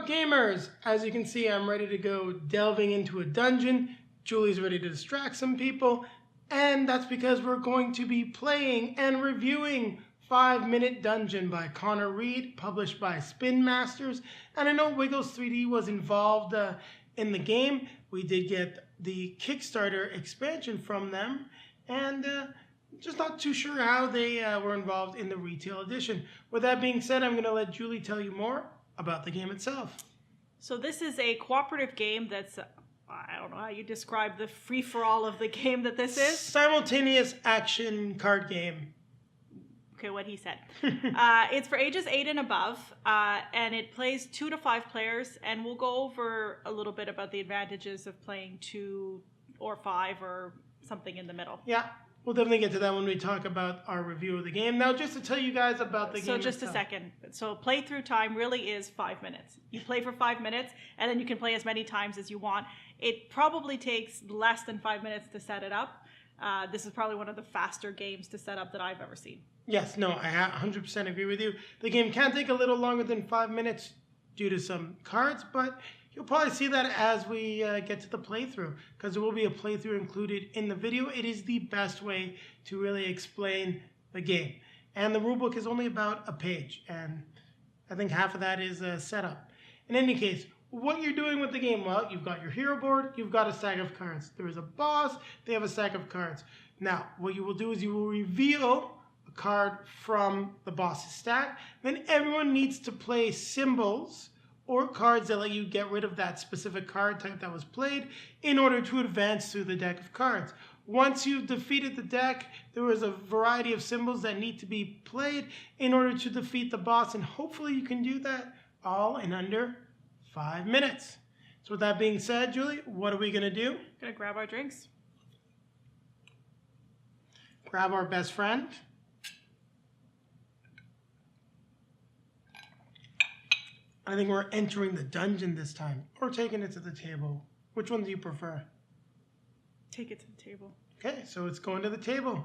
gamers? As you can see, I'm ready to go delving into a dungeon. Julie's ready to distract some people, and that's because we're going to be playing and reviewing 5-Minute Dungeon by Connor Reid, published by Spin Masters. And I know Wiggles 3D was involved in the game. We did get the Kickstarter expansion from them, and just not too sure how they were involved in the retail edition. With that being said, I'm going to let Julie tell you more about the game itself. So this is a cooperative game that's, I don't know how you describe the free-for-all of the game that this is. Simultaneous action card game. Okay, what he said. It's for ages 8 and above, and it plays 2 to 5 players, and we'll go over a little bit about the advantages of playing 2 or 5 or something in the middle. Yeah. We'll definitely get to that when we talk about our review of the game. Now, just to tell you guys about the game. So just a second. So playthrough time really is 5 minutes. You play for 5 minutes, and then you can play as many times as you want. It probably takes less than 5 minutes to set it up. This is probably one of the faster games to set up that I've ever seen. Yes, no, I 100% agree with you. The game can take a little longer than 5 minutes due to some cards, but you'll probably see that as we get to the playthrough, because there will be a playthrough included in the video. It is the best way to really explain the game. And the rulebook is only about a page, and I think half of that is setup. In any case, what you're doing with the game, well, you've got your hero board, you've got a stack of cards. There is a boss, they have a stack of cards. Now, what you will do is you will reveal a card from the boss's stack. Then everyone needs to play symbols or cards that let you get rid of that specific card type that was played in order to advance through the deck of cards. Once you've defeated the deck, there is a variety of symbols that need to be played in order to defeat the boss, and hopefully you can do that all in under 5 minutes. So with that being said, Julie, what are we going to do? Gonna grab our drinks. Grab our best friend. I think we're entering the dungeon this time, or taking it to the table. Which one do you prefer? Take it to the table. Okay, so it's going to the table.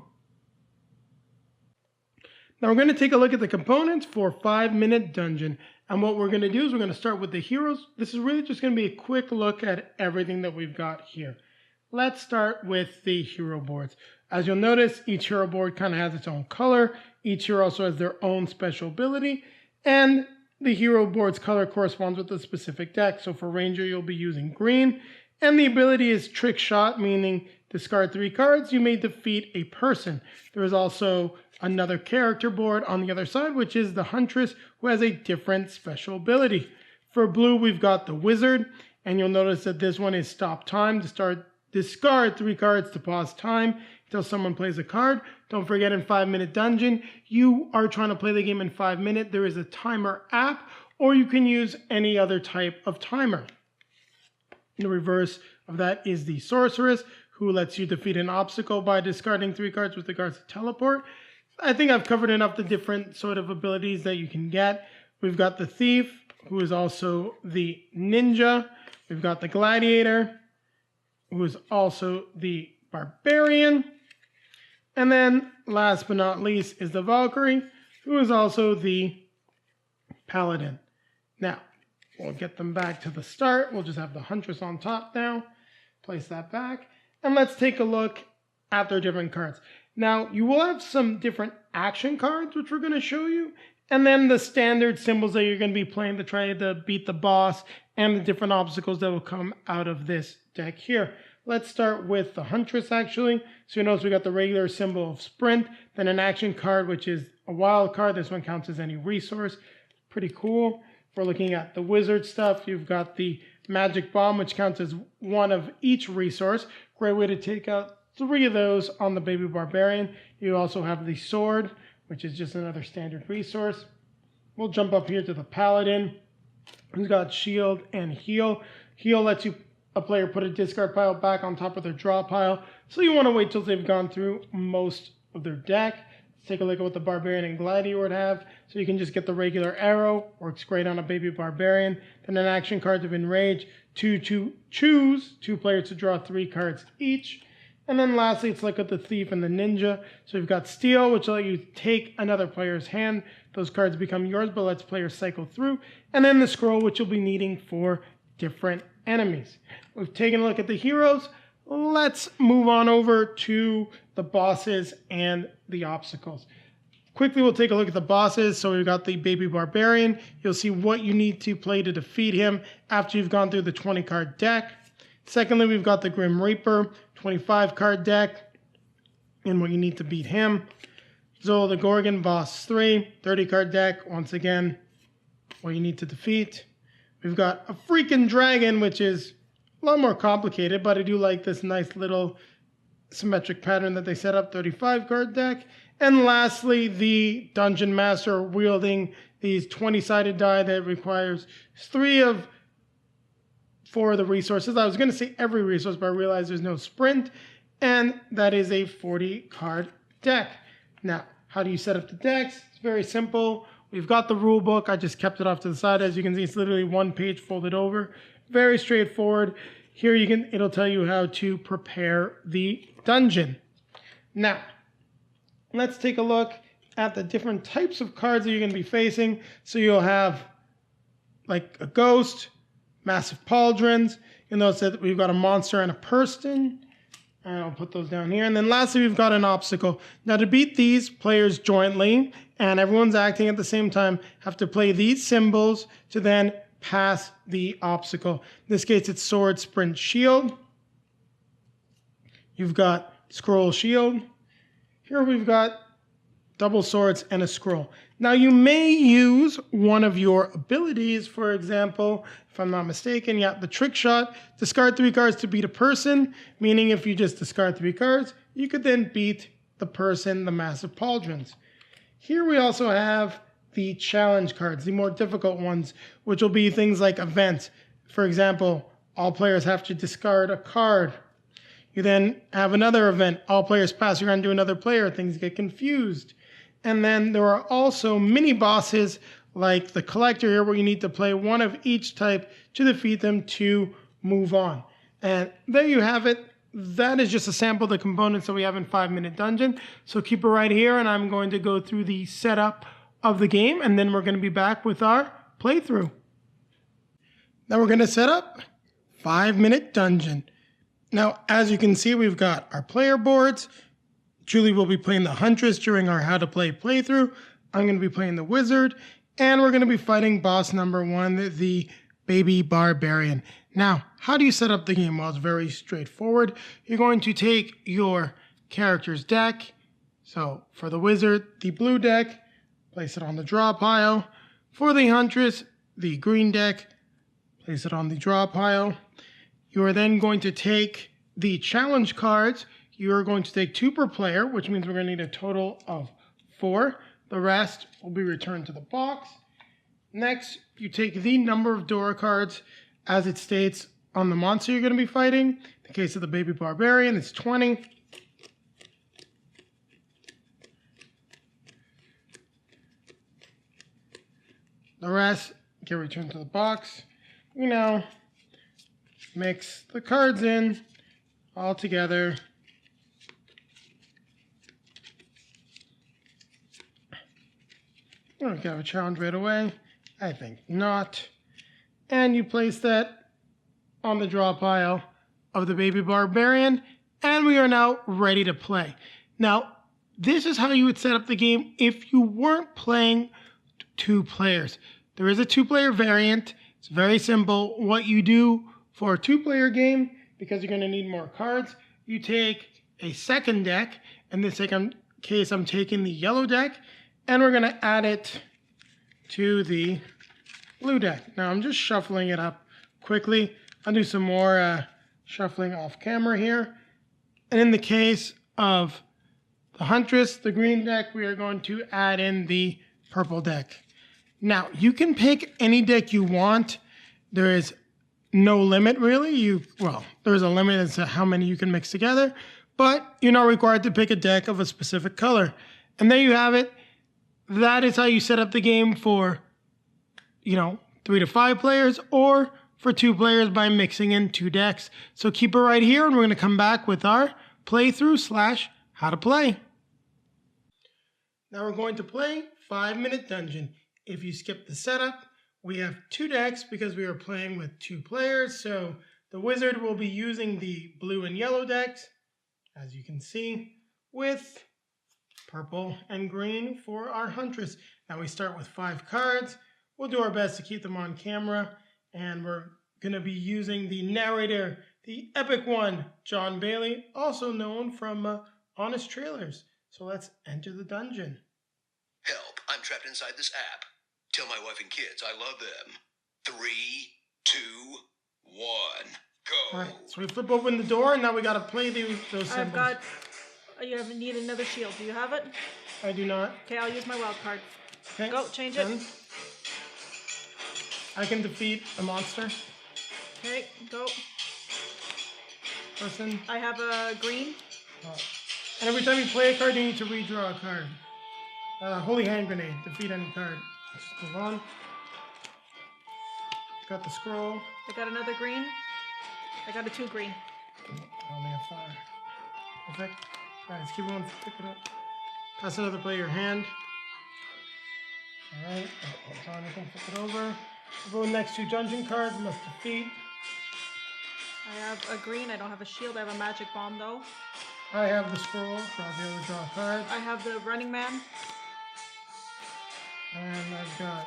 Now we're going to take a look at the components for 5-Minute Dungeon. And what we're going to do is we're going to start with the heroes. This is really just going to be a quick look at everything that we've got here. Let's start with the hero boards. As you'll notice, each hero board kind of has its own color. Each hero also has their own special ability. And the hero board's color corresponds with the specific deck. So for Ranger, you'll be using green. And the ability is Trick Shot, meaning discard 3 cards, you may defeat a person. There is also another character board on the other side, which is the Huntress, who has a different special ability. For blue, we've got the Wizard. And you'll notice that this one is Stop Time. Discard 3 cards to pause time until someone plays a card. Don't forget, in 5-Minute Dungeon, you are trying to play the game in 5 minutes. There is a timer app, or you can use any other type of timer. The reverse of that is the Sorceress, who lets you defeat an obstacle by discarding 3 cards with regards to teleport. I think I've covered enough the different sort of abilities that you can get. We've got the Thief, who is also the Ninja. We've got the Gladiator, who is also the Barbarian. And then, last but not least, is the Valkyrie, who is also the Paladin. Now, we'll get them back to the start. We'll just have the Huntress on top now. Place that back. And let's take a look at their different cards. Now, you will have some different action cards, which we're going to show you. And then the standard symbols that you're going to be playing to try to beat the boss, and the different obstacles that will come out of this deck here. Let's start with the Huntress, actually. So you notice we got the regular symbol of sprint, then an action card, which is a wild card. This one counts as any resource. Pretty cool. If we're looking at the wizard stuff, you've got the magic bomb, which counts as one of each resource. Great way to take out 3 of those on the baby barbarian. You also have the sword, which is just another standard resource. We'll jump up here to the paladin, who's got shield and heal. Heal lets a player put a discard pile back on top of their draw pile. So you want to wait till they've gone through most of their deck. Let's take a look at what the Barbarian and Gladiator would have. So you can just get the regular arrow, works great on a baby Barbarian. Then an action card of Enrage, to choose 2 players to draw 3 cards each. And then lastly, let's look at the Thief and the Ninja. So you've got Steal, which will let you take another player's hand those cards become yours, but let's players cycle through. And then the scroll, which you'll be needing for different enemies. We've taken a look at the heroes. Let's move on over to the bosses and the obstacles. Quickly, we'll take a look at the bosses. So we've got the Baby Barbarian. You'll see what you need to play to defeat him after you've gone through the 20-card deck. Secondly, we've got the Grim Reaper, 25-card deck, and what you need to beat him. Zola the Gorgon, Boss 3, 30-card deck. Once again, what you need to defeat. We've got a freaking dragon, which is a lot more complicated, but I do like this nice little symmetric pattern that they set up, 35-card deck. And lastly, the Dungeon Master wielding these 20-sided die that requires 3 of 4 of the resources. I was going to say every resource, but I realized there's no sprint, and that is a 40-card deck. Now, how do you set up the decks? It's very simple. We've got the rule book. I just kept it off to the side. As you can see, it's literally one page folded over. Very straightforward. Here it'll tell you how to prepare the dungeon. Now, let's take a look at the different types of cards that you're going to be facing. So you'll have like a ghost, massive pauldrons. You'll notice that we've got a monster and a person. And I'll put those down here. And then lastly, we've got an obstacle. Now to beat these, players jointly, and everyone's acting at the same time, have to play these symbols to then pass the obstacle. In this case, it's sword, sprint, shield. You've got scroll, shield. Here we've got double swords and a scroll. Now you may use one of your abilities, for example, if I'm not mistaken, the trick shot. Discard 3 cards to beat a person, meaning if you just discard 3 cards, you could then beat the person, the massive pauldrons. Here we also have the challenge cards, the more difficult ones, which will be things like events. For example, all players have to discard a card. You then have another event. All players pass around to another player. Things get confused. And then there are also mini bosses like the collector here, where you need to play one of each type to defeat them to move on. And there you have it. That is just a sample of the components that we have in 5-Minute Dungeon. So keep it right here, and I'm going to go through the setup of the game, and then we're going to be back with our playthrough. Now we're going to set up 5-Minute Dungeon. Now, as you can see, we've got our player boards. Julie will be playing the Huntress during our How to Play playthrough. I'm going to be playing the Wizard, and we're going to be fighting boss number 1, the Baby Barbarian. Now, how do you set up the game? Well, it's very straightforward. You're going to take your character's deck. So, for the Wizard, the blue deck, place it on the draw pile. For the Huntress, the green deck, place it on the draw pile. You are then going to take the challenge cards. You are going to take 2 per player, which means we're going to need a total of 4. The rest will be returned to the box. Next, you take the number of Dora cards as it states on the monster you're going to be fighting. In the case of the Baby Barbarian, it's 20. The rest get returned to the box. We now mix the cards in all together. I don't have a challenge right away. I think not. And you place that on the draw pile of the Baby Barbarian, and we are now ready to play. Now, this is how you would set up the game if you weren't playing 2 players. There is a 2-player variant. It's very simple. What you do for a 2-player game, because you're going to need more cards, you take a second deck. In this case, I'm taking the yellow deck, and we're going to add it to the blue deck. Now, I'm just shuffling it up quickly. I'll do some more shuffling off camera here. And in the case of the Huntress, the green deck, we are going to add in the purple deck. Now, you can pick any deck you want. There is no limit, really. There's a limit as to how many you can mix together, but you're not required to pick a deck of a specific color. And there you have it. That is how you set up the game for, 3 to 5 players, or for 2 players by mixing in 2 decks. So keep it right here, and we're going to come back with our playthrough / how to play. Now we're going to play 5-minute dungeon. If you skip the setup, we have 2 decks because we are playing with 2 players. So the wizard will be using the blue and yellow decks, as you can see, with purple and green for our huntress. Now we start with 5 cards. We'll do our best to keep them on camera, and we're going to be using the narrator, the epic one, John Bailey, also known from Honest Trailers. So let's enter the dungeon. Help, I'm trapped inside this app. Tell my wife and kids I love them. 3, 2, 1, go. All right, so we flip open the door, and now we got to play those symbols. You need another shield. Do you have it? I do not. Okay, I'll use my wild card. Okay. Go, change it. I can defeat a monster. Okay, go. Person. I have a green. Oh. And every time you play a card, you need to redraw a card. Holy Hand Grenade. Defeat any card. Let's just move on. Got the scroll. I got another green. I got a 2 green. I only have 5. Perfect. Alright, let's keep going. Pick it up. Pass another player your hand. Alright. Don't draw anything. Flip it over. We'll go next to dungeon cards. Must defeat. I have a green. I don't have a shield. I have a magic bomb though. I have the scroll, so I'll be able to draw a card. I have the running man. And I've got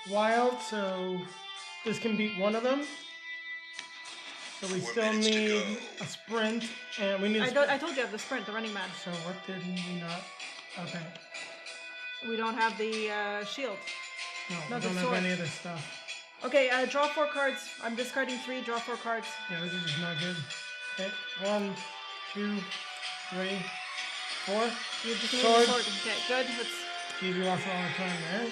wild, so this can beat one of them. So we still need a sprint, and we need. I told you I have the sprint, the running man. So what did we not? Okay. We don't have the shield. No, we don't have any of this stuff. Okay, draw 4 cards. I'm discarding 3. Draw 4 cards. Yeah, this is just not good. Okay, 1, 2, 3, 4. You just need sword. a sword. Okay, good. Let's. Give you lots of time there.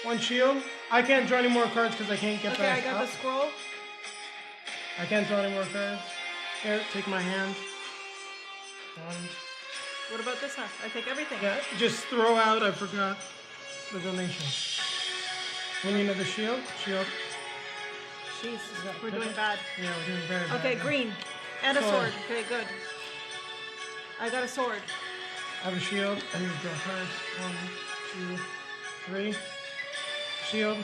1 shield. I can't draw any more cards because I can't get back Okay, I got up. the scroll. I can't draw any more cards. Here, take my hand. 1. What about this one? I take everything. Yeah, just throw out. I forgot the donation. We need another shield. Shield. Jeez, we're doing bad. Yeah, we're doing very bad. Okay, now. green. And a Sword. sword. Okay, good. I got a sword. I have a shield. I need to draw cards. 1, 2, 3. Shield.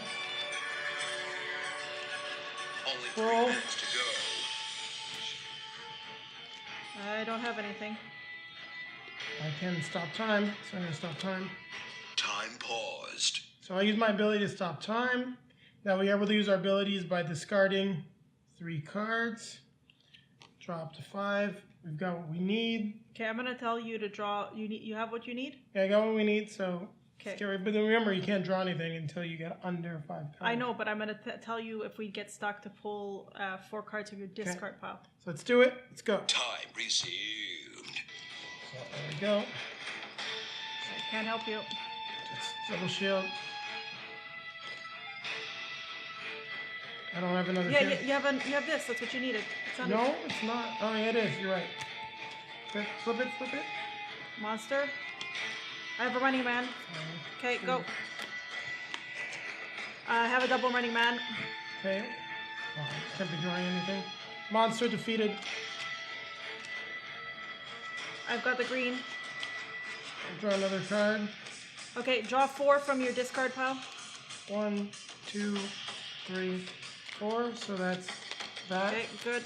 Only 3 Scroll. minutes to go. I don't have anything. I can stop time, so I'm going to stop time. Time paused. So I use my ability to stop time. Now we are able to use our abilities by discarding 3 cards. Draw up to 5. We've got what we need. Okay, I'm gonna tell you to draw. You have what you need. Yeah, I got what we need. So Okay. scary. But then remember, you can't draw anything until you get under 5 cards. I know, but I'm gonna tell you if we get stuck to pull 4 cards of your discard pile. So let's do it. Let's go. Time resumed. So there we go. I can't help you. Just double shield. I don't have another Yeah, shield. you have this. That's what you needed. It's on No, it's not. Oh, yeah, it is. You're right. Okay, flip it, flip it. Monster. I have a running man. Okay, go. I have a double running man. Okay. Oh, I can't be drawing anything. Monster defeated. I've got the green. I'll draw another card. Okay, draw 4 from your discard pile. 1, 2, 3, 4. So that's that. Okay, good.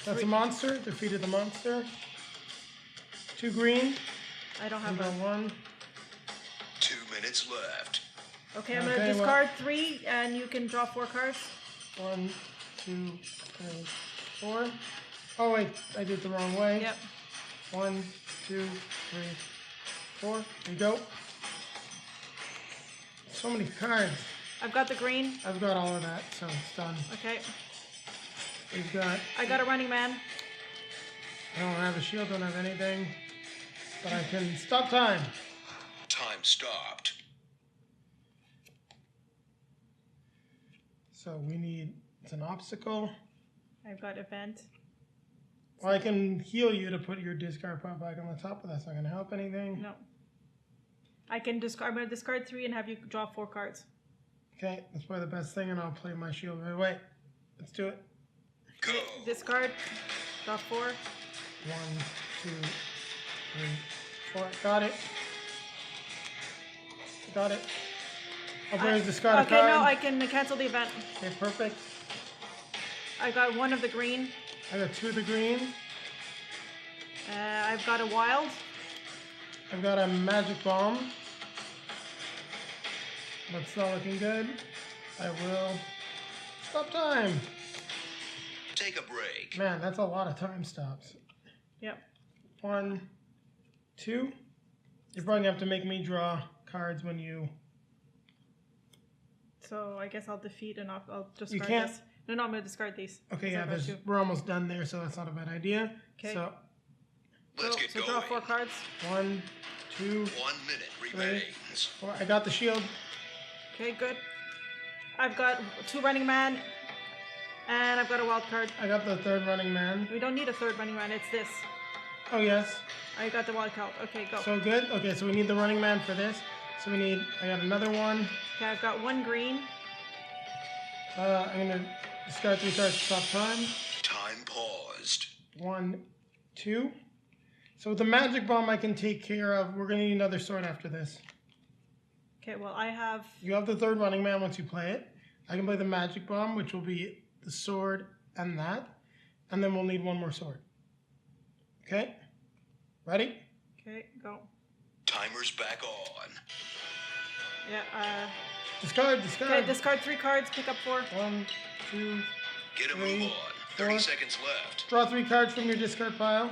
That's a monster. Defeated the monster. 2 green. I don't And have then a. 1. 2 minutes left. Okay, I'm gonna Okay, discard 3, and you can draw 4 cards. 1, 2, 3, 4. Oh wait, I did it the wrong way. Yep. 1, 2, 3, 4. There you go. So many cards. I've got the green. I've got all of that, so it's done. Okay. We've got. I got a running man. I don't have a shield, don't have anything. But I can stop time. Time stopped. So we need. It's an obstacle. I've got event. Well, I can heal you to put your discard pile back on the top, but that's not going to help anything. No. I can discard. I'm gonna discard 3 and have you draw 4 cards. Okay, that's probably the best thing, and I'll play my shield right away. Let's do it. Go. Discard. Draw 4. 1, 2, 3, 4. Got it. Got it. Opponent's discard a Okay, card. no, I can cancel the event. Okay, perfect. I got 1 of the green. I got 2 of the green. I've got a wild. I've got a magic bomb. That's not looking good. I will stop time. Take a break. Man, that's a lot of time stops. Yep. 1, 2. You're probably gonna have to make me draw cards when you. So I guess I'll defeat and I'll discard You can't. this. No, I'm going to discard these. Okay, 'cause yeah, I've got 2. we're almost done there, so that's not a bad idea. Okay. So Let's get so going. draw 4 cards. 1, 2, 1 minute 3, remains. 4. I got the shield. Okay, good. I've got 2 running man, and I've got a wild card. I got the 3rd running man. We don't need a 3rd running man. It's this. Oh yes. I got the wild card. Okay, go. So good. Okay, so we need the running man for this. So we need. I got another one. Okay, I've got 1 green. I'm gonna discard 3 cards to stop time. Time paused. 1, 2. So with the magic bomb I can take care of. We're gonna need another sword after this. Okay, well I have. You have the 3rd running man once you play it. I can play the magic bomb, which will be the sword and that. And then we'll need 1 more sword. Okay? Ready? Okay, go. Timer's back on. Yeah. Discard, discard. Okay, discard 3 cards. Pick up 4. 1, 2. Get a 3, move on. 30 4. seconds left. Draw 3 cards from your discard pile.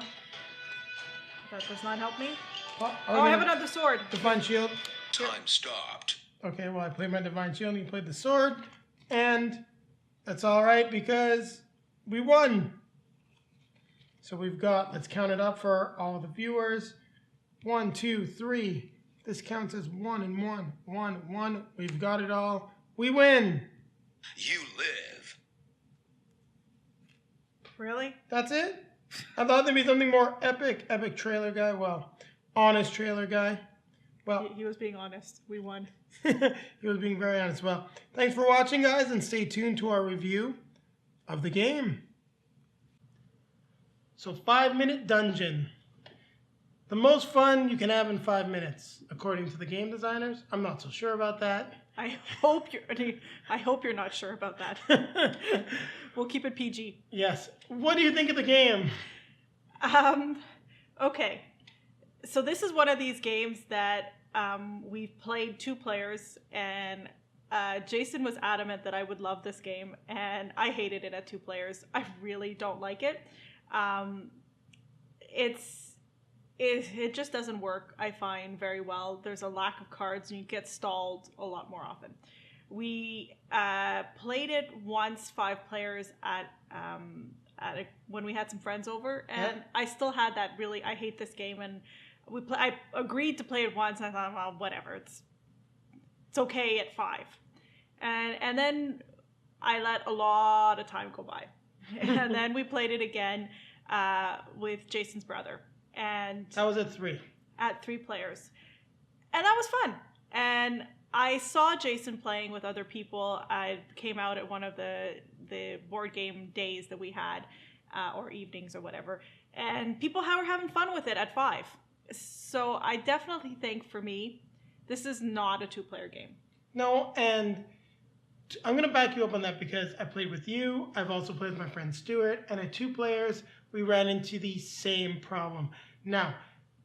That does not help me. Oh, Oh, I have another sword. Divine Shield. Time stopped. Okay, well, I played my Divine Shield and you played the sword. And that's all right because we won. So we've got, let's count it up for all the viewers. 1, 2, 3. This counts as 1 and 1. 1, 1. We've got it all. We win. You live. Really? That's it? I thought there'd be something more epic. Epic trailer guy. Well, honest trailer guy. Well, He was being honest. We won. he was being very honest. Well, thanks for watching, guys, and stay tuned to our review of the game. So 5-minute dungeon. The most fun you can have in 5 minutes, according to the game designers. I'm not so sure about that. I hope you're not sure about that. We'll keep it PG. Yes. What do you think of the game? Okay. So this is one of these games that we've played 2 players, and Jason was adamant that I would love this game, and I hated it at 2 players. I really don't like it. It just doesn't work, I find, very well. There's a lack of cards, and you get stalled a lot more often. We played it once, 5 players when we had some friends over, and I still had that really, I hate this game, and I agreed to play it once, and I thought, well, whatever, it's okay at 5. And then I let a lot of time go by. And then we played it again with Jason's brother. And That was at 3. at 3 players. And that was fun. And I saw Jason playing with other people. I came out at one of the board game days that we had, or evenings or whatever. And people were having fun with it at 5. So I definitely think, for me, this is not a 2-player game. No, and I'm going to back you up on that because I played with you. I've also played with my friend Stuart. And at 2 players, we ran into the same problem. Now,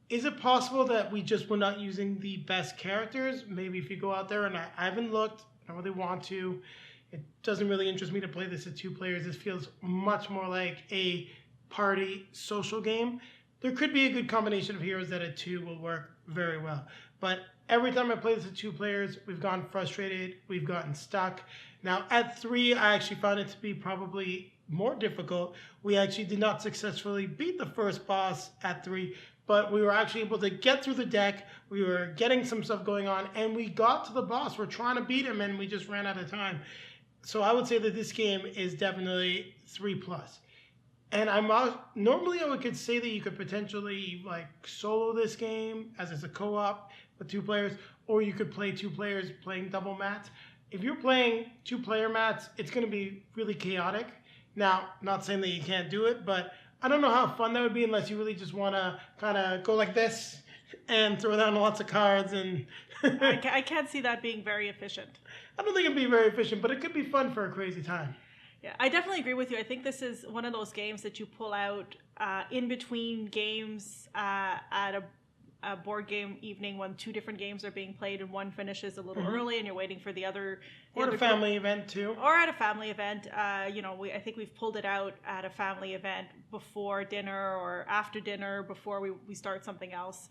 is it possible that we just were not using the best characters? Maybe if you go out there, and I haven't looked, I don't really want to. It doesn't really interest me to play this at 2 players. This feels much more like a party social game. There could be a good combination of heroes that at 2 will work very well. But every time I play this at 2 players, we've gotten frustrated, we've gotten stuck. Now at 3, I actually found it to be probably more difficult. We actually did not successfully beat the first boss at 3, but we were actually able to get through the deck. We were getting some stuff going on, and we got to the boss. We're trying to beat him, and we just ran out of time. So I would say that this game is definitely 3+. And normally I could say that you could potentially like solo this game as it's a co-op with 2 players, or you could play 2 players playing double mats. If you're playing 2-player mats, it's going to be really chaotic. Now, not saying that you can't do it, but I don't know how fun that would be unless you really just want to kind of go like this and throw down lots of cards. And I can't see that being very efficient. I don't think it'd be very efficient, but it could be fun for a crazy time. Yeah, I definitely agree with you. I think this is one of those games that you pull out in between games at a board game evening when two different games are being played and one finishes a little early and you're waiting for the other. Or at a family event too. Or at a family event. I think we've pulled it out at a family event before dinner or after dinner before we start something else.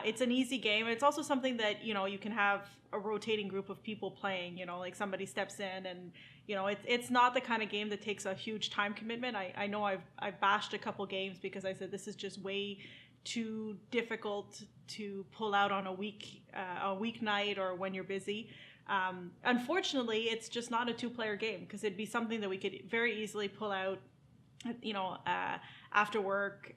It's an easy game. It's also something that, you can have a rotating group of people playing, like somebody steps in and, it's not the kind of game that takes a huge time commitment. I know I've bashed a couple games because I said this is just way too difficult to pull out on a weeknight or when you're busy. Unfortunately, it's just not a two-player game because it'd be something that we could very easily pull out, after work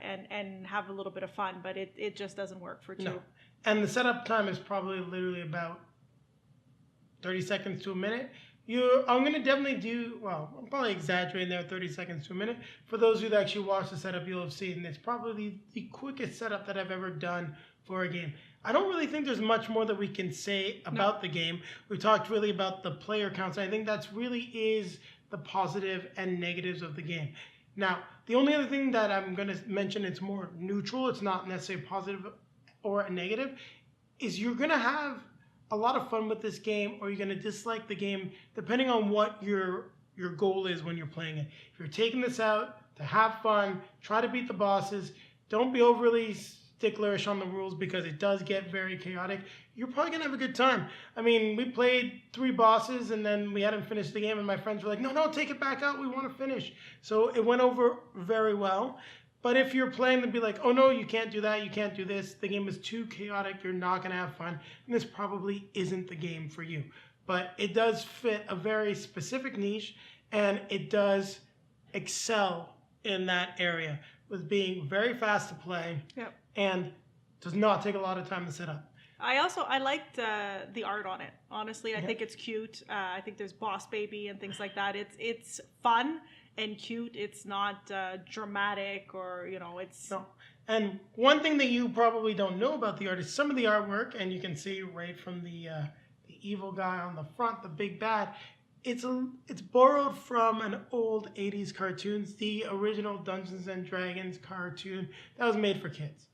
and have a little bit of fun. But it just doesn't work for two. No. And the setup time is probably literally about 30 seconds to a minute. I'm going to definitely I'm probably exaggerating there, 30 seconds to a minute. For those of you that actually watch the setup, you'll have seen it's probably the quickest setup that I've ever done for a game. I don't really think there's much more that we can say about the game. We talked really about the player counts. I think that's really is the positive and negatives of the game. Now, the only other thing that I'm going to mention, it's more neutral, it's not necessarily positive or a negative, is you're going to have a lot of fun with this game, or you're going to dislike the game depending on what your goal is when you're playing it. If you're taking this out to have fun, try to beat the bosses, don't be overly sticklerish on the rules because it does get very chaotic, you're probably going to have a good time. I mean, we played 3 bosses and then we hadn't finished the game and my friends were like, no, take it back out, we want to finish. So it went over very well. But if you're playing to be like, oh no, you can't do that, you can't do this, the game is too chaotic, you're not going to have fun, and this probably isn't the game for you. But it does fit a very specific niche, and it does excel in that area with being very fast to play and does not take a lot of time to set up. I liked the art on it. Honestly, I think it's cute. I think there's Boss Baby and things like that. It's fun and cute. It's not dramatic or, it's... No. And one thing that you probably don't know about the art is some of the artwork, and you can see right from the evil guy on the front, the big bad, it's borrowed from an old 80s cartoons, the original Dungeons and Dragons cartoon that was made for kids.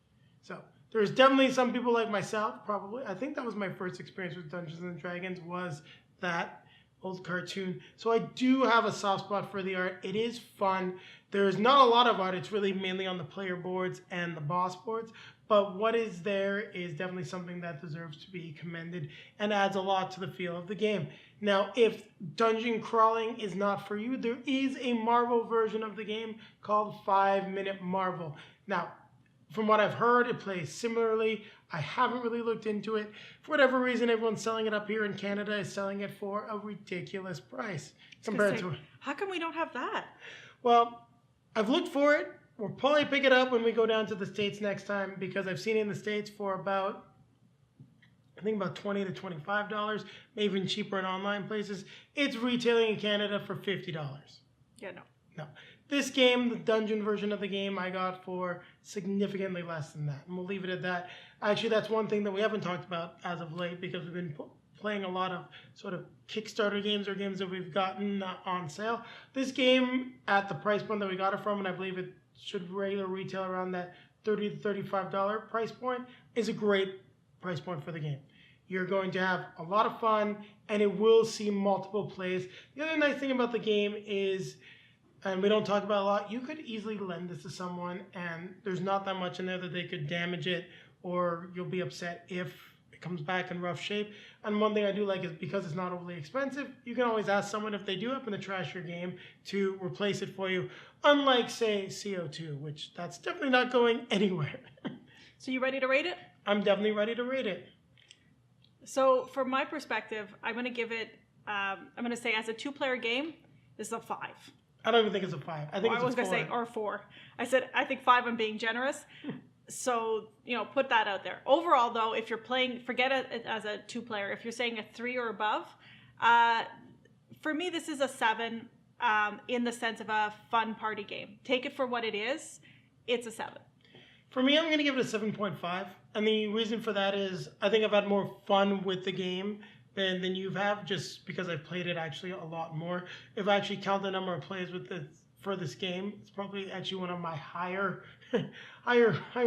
So there's definitely some people like myself, probably. I think that was my first experience with Dungeons and Dragons, was that old cartoon. So I do have a soft spot for the art. It is fun. There's not a lot of art. It's really mainly on the player boards and the boss boards. But what is there is definitely something that deserves to be commended and adds a lot to the feel of the game. Now, if dungeon crawling is not for you, there is a Marvel version of the game called 5 Minute Marvel. Now, from what I've heard, it plays similarly. I haven't really looked into it. For whatever reason, everyone's selling it up here in Canada is selling it for a ridiculous price compared to... How come we don't have that? Well, I've looked for it. We'll probably pick it up when we go down to the States next time because I've seen it in the States for about $20 to $25, maybe even cheaper in online places. It's retailing in Canada for $50. Yeah, No. This game, the dungeon version of the game, I got for significantly less than that. And we'll leave it at that. Actually, that's one thing that we haven't talked about as of late because we've been playing a lot of sort of Kickstarter games or games that we've gotten on sale. This game, at the price point that we got it from, and I believe it should regular retail around that $30 to $35 price point, is a great price point for the game. You're going to have a lot of fun, and it will see multiple plays. The other nice thing about the game is, and we don't talk about a lot, you could easily lend this to someone and there's not that much in there that they could damage it or you'll be upset if it comes back in rough shape. And one thing I do like is because it's not overly expensive, you can always ask someone if they do happen to trash your game to replace it for you. Unlike, say, CO2, which that's definitely not going anywhere. So you ready to rate it? I'm definitely ready to rate it. So from my perspective, I'm going to give it, I'm going to say as a 2-player game, this is a 5. I don't even think it's a 5. I think it's a 4. I was going to say, or 4. I said, I think 5, I'm being generous. So, put that out there. Overall, though, if you're playing, forget it as a 2-player. If you're saying a 3 or above, for me, this is a 7. in the sense of a fun party game. Take it for what it is. It's a 7. For me, I'm going to give it a 7.5. And the reason for that is I think I've had more fun with the game than you have, just because I've played it actually a lot more. If I actually count the number of plays for this game, it's probably actually one of my higher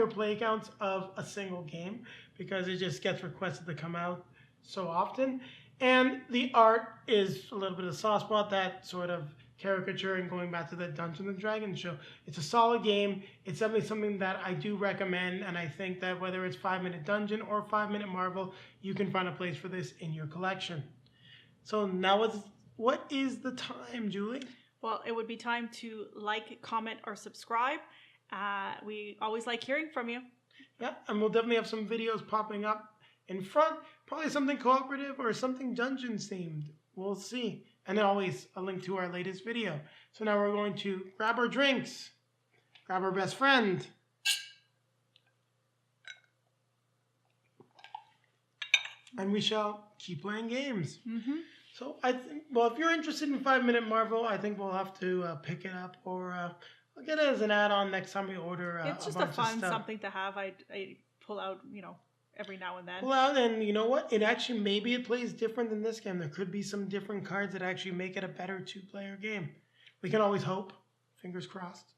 play counts of a single game, because it just gets requested to come out so often. And the art is a little bit of a soft spot, that sort of caricature, and going back to the Dungeons and Dragons show. It's a solid game. It's definitely something that I do recommend, and I think that whether it's 5 Minute Dungeon or 5 Minute Marvel, you can find a place for this in your collection. So now what is the time, Julie? Well, it would be time to like, comment, or subscribe. We always like hearing from you. Yeah, and we'll definitely have some videos popping up in front, probably something cooperative or something dungeons themed. We'll see. And then always a link to our latest video. So now we're going to grab our drinks, grab our best friend, and we shall keep playing games. Mm-hmm. So I think, well, if you're interested in 5 Minute Marvel, I think we'll have to pick it up, or I'll get it as an add-on next time we order. It's just a fun something to have. I pull out, every now and then. Well, and you know what? Maybe it plays different than this game. There could be some different cards that actually make it a better 2-player game. We can always hope. Fingers crossed.